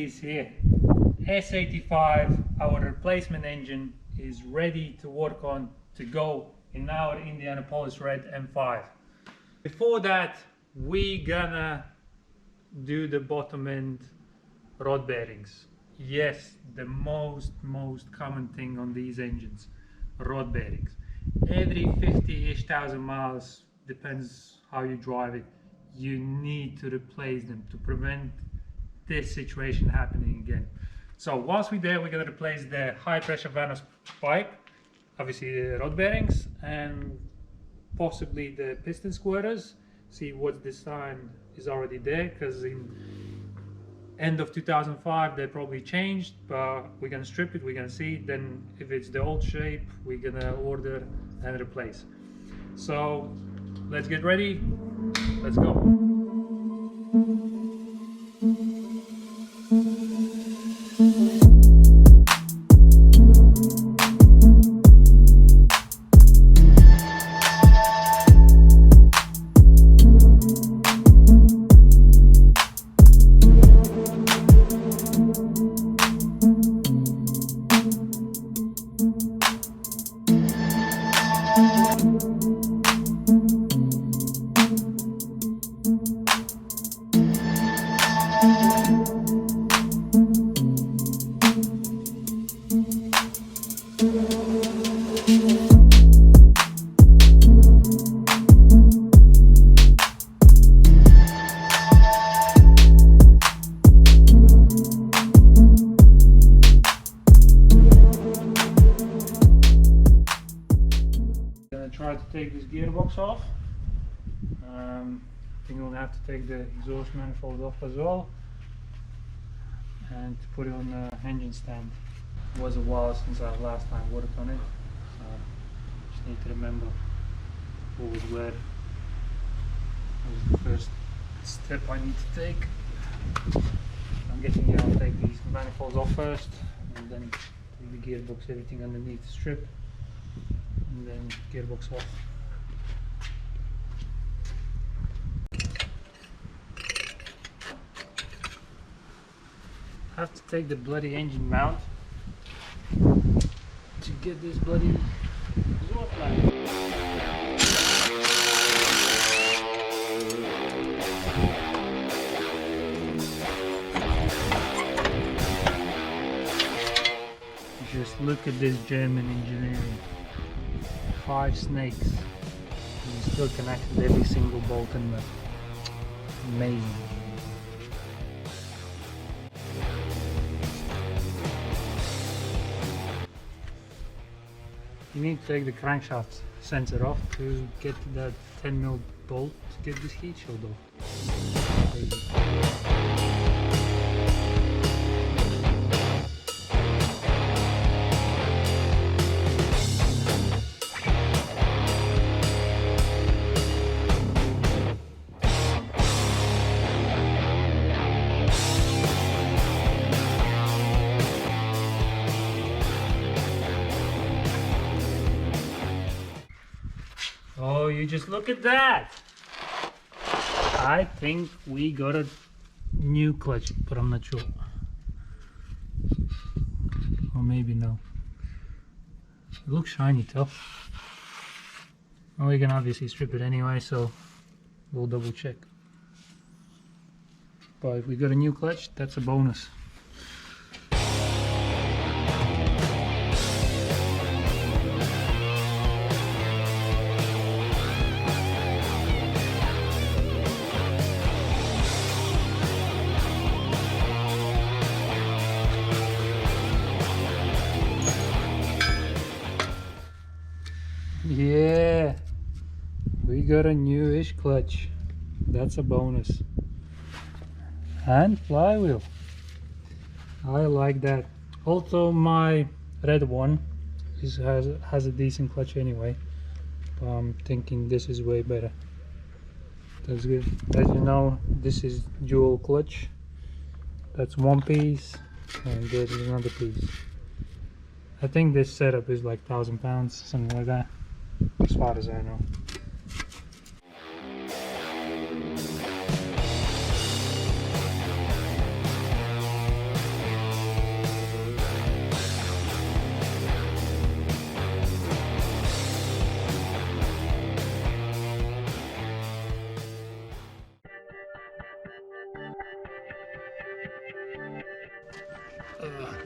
is here. S85, our replacement engine, is ready to work on, to go in our Indianapolis Red M5. Before that, we gonna do the bottom end rod bearings. Yes, the most common thing on these engines, rod bearings. Every 50-ish thousand miles, depends how you drive it, you need to replace them to prevent this situation happening again. So once we're there, we're going to replace the high pressure Vanos pipe, obviously the rod bearings, and possibly the piston squirters. See what design is already there, because in end of 2005 they probably changed, but we're going to strip it, we're going to see, then if it's the old shape, we're going to order and replace. So let's get ready, let's go. Try to take this gearbox off. I think we'll have to take the exhaust manifold off as well, and to put it on the engine stand. It was a while since I last time worked on it. Just need to remember what was where. That was the first step I need to take. I'm guessing I'll take these manifolds off first, and then take the gearbox, everything underneath, strip, and then gearbox off. I have to take the bloody engine mount to get this bloody exhaust line. Just look at this German engineering. 5 snakes. You still connected every single bolt in there. Amazing. You need to take the crankshaft sensor off to get that 10mm bolt to get this heat shield off. Crazy. Oh, you just look at that! I think we got a new clutch, but I'm not sure. Or maybe no. It looks shiny though. Well, we can obviously strip it anyway, so we'll double check. But if we got a new clutch, that's a bonus. Yeah, we got a newish clutch. That's a bonus. And flywheel. I like that. Also, my red one has a decent clutch anyway. But I'm thinking this is way better. That's good. As you know, this is dual clutch. That's one piece, and there's another piece. I think this setup is like £1,000, something like that, as far as I know.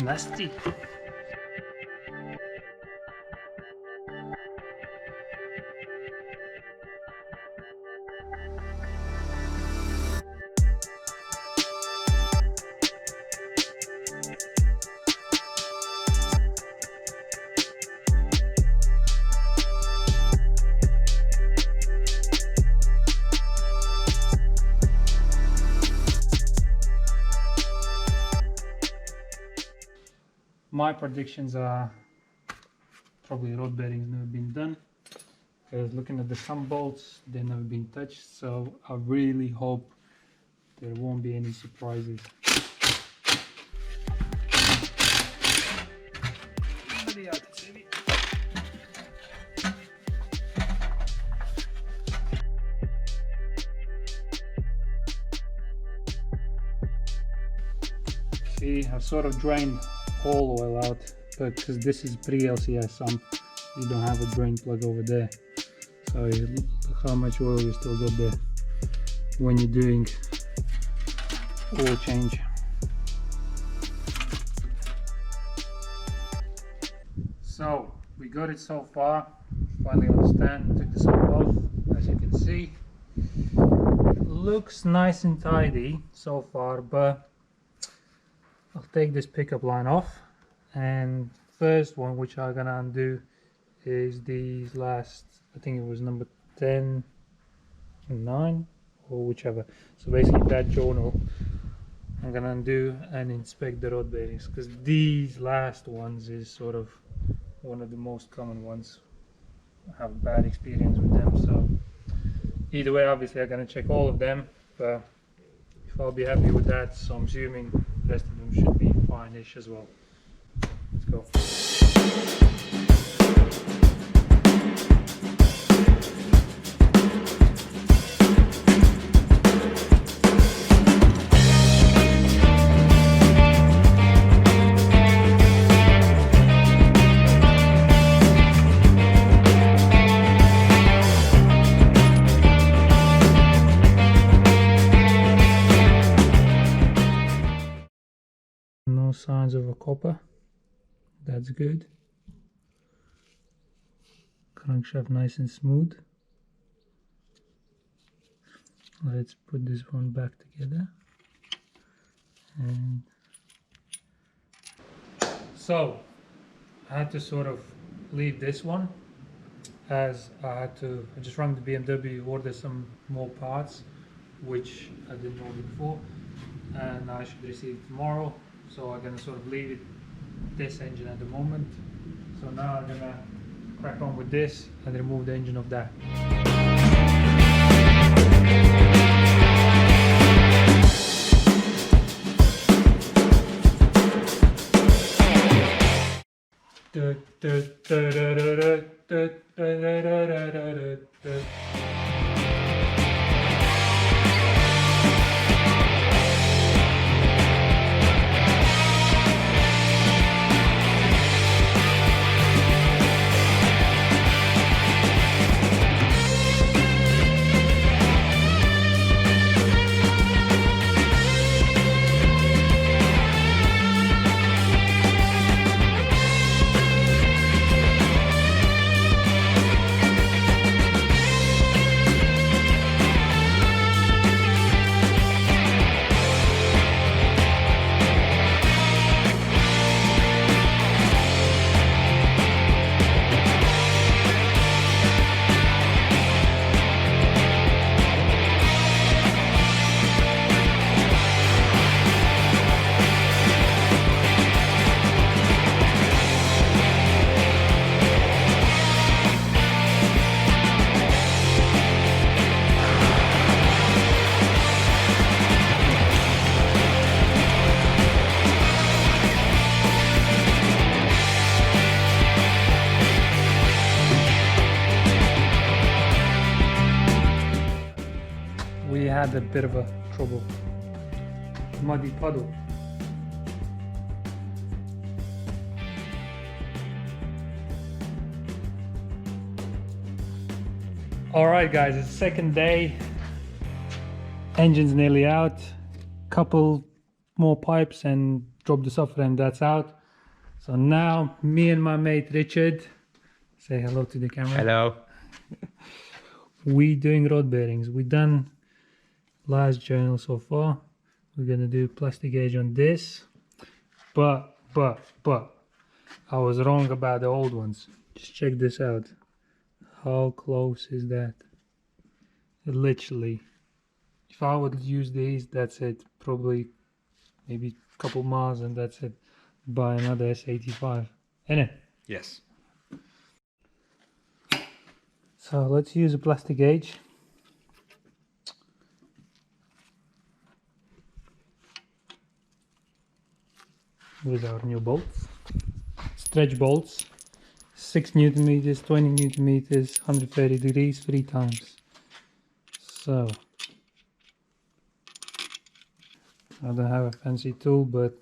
Nasty. My predictions are probably road bearings never been done, because looking at the thumb bolts, they've never been touched, so I really hope there won't be any surprises. See, I've sort of drained all oil out, but because this is pre-LCS sump, you don't have a drain plug over there, so look how much oil you still got there when you're doing oil change. So we got it so far. Finally understand, took the sump off, as you can see. Looks nice and tidy so far, but I'll take this pickup line off, and first one which I'm gonna undo is these last, I think it was number 10 and 9 or whichever. So basically that journal I'm gonna undo and inspect the rod bearings, because these last ones is sort of one of the most common ones. I have bad experience with them, so either way obviously I'm gonna check all of them, but if I'll be happy with that, so I'm assuming the rest of them should be fine-ish as well. Let's go. No signs of a copper, that's good. Crankshaft nice and smooth. Let's put this one back together. And so I had to sort of leave this one, as I just rang the BMW, order some more parts which I didn't order before, and I should receive tomorrow. So I'm gonna sort of leave this engine at the moment. So now I'm gonna crack on with this and remove the engine of that. We had a bit of a trouble. Muddy puddle. Alright guys, it's the second day. Engine's nearly out. Couple more pipes and drop the subframe, that's out. So now me and my mate Richard, say hello to the camera. Hello. We doing rod bearings. We done last journal so far. We're gonna do plastic gauge on this, but I was wrong about the old ones. Just check this out. How close is that? Literally, if I would use these, that's it. Probably maybe a couple miles and that's it. Buy another S85, innit? Yes. So let's use a plastic gauge. With our new bolts, stretch bolts, 6 Newton meters, 20 Newton meters, 130 degrees, 3 times. So I don't have a fancy tool, but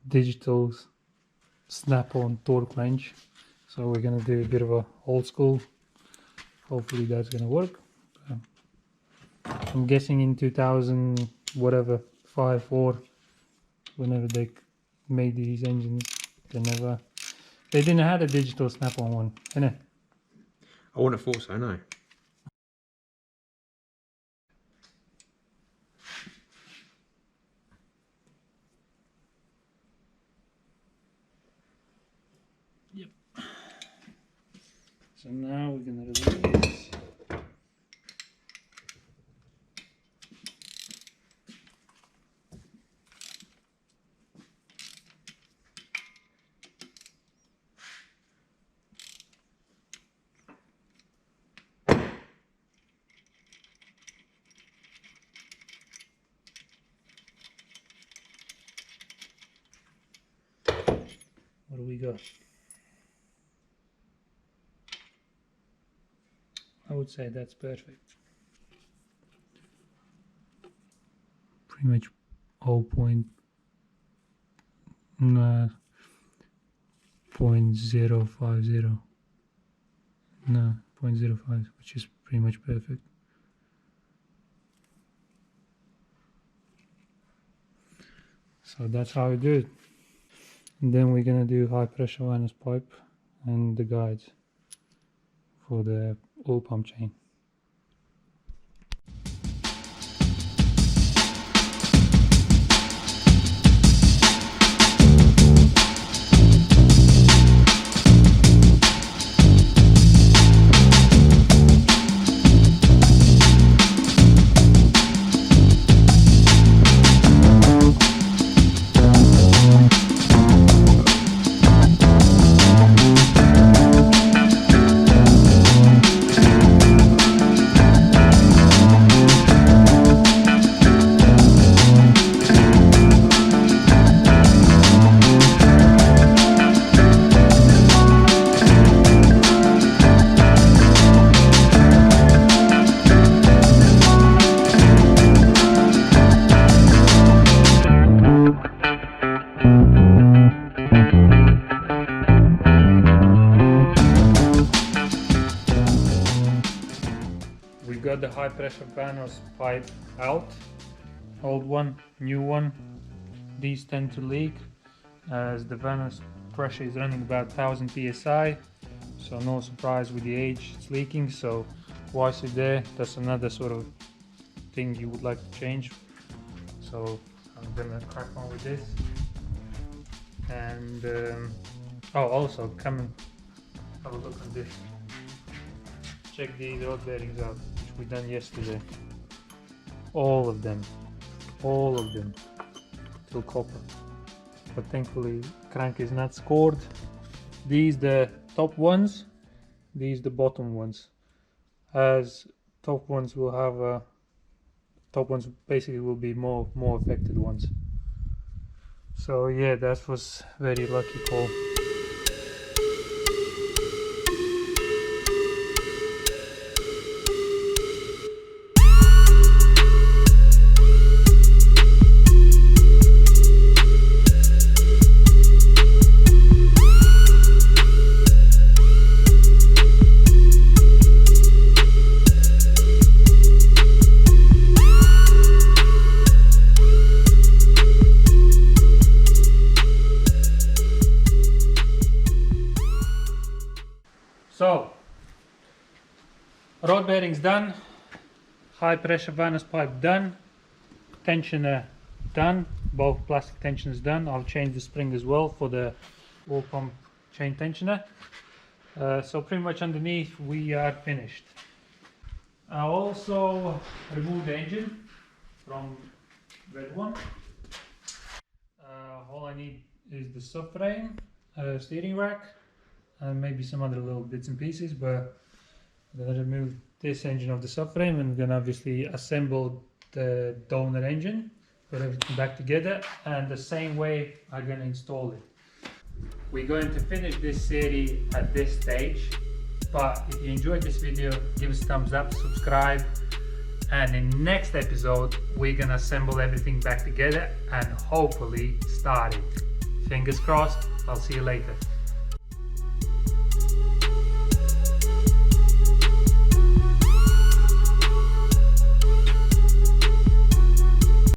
digital snap-on torque wrench. So we're gonna do a bit of a old school. Hopefully that's gonna work. I'm guessing in 2000 whatever 5 4, whenever they made these engines, they didn't have a digital snap-on one, innit? I wouldn't have thought so, no. Yep. So now we're gonna release. What do we got? I would say that's perfect. Pretty much 0.050. No, 0.05, which is pretty much perfect. So that's how we do it. And then we're gonna do high pressure vanus pipe and the guides for the oil pump chain. We got the high pressure panels pipe out, old one, new one. These tend to leak as the vanus pressure is running about 1000 psi, so no surprise with the age it's leaking. So once it's there, that's another sort of thing you would like to change. So I'm gonna crack on with this. And oh, also come and have a look at this. Check these rod bearings out, which we done yesterday. All of them, till copper. But thankfully, crank is not scored. These the top ones, these the bottom ones. As top ones will have top ones basically will be more affected ones. So yeah, that was very lucky call. So, rod bearings done, high pressure Vanos pipe done, tensioner done, both plastic tensioners done. I'll change the spring as well for the oil pump chain tensioner. So pretty much underneath we are finished. I'll also remove the engine from red one. All I need is the subframe, steering rack, and maybe some other little bits and pieces, but I'm gonna remove this engine of the subframe and I'm gonna obviously assemble the donor engine, put everything back together, and the same way I'm gonna install it. We're going to finish this series at this stage, but if you enjoyed this video, give us a thumbs up, subscribe, and in the next episode we're gonna assemble everything back together and hopefully start it. Fingers crossed. I'll see you later.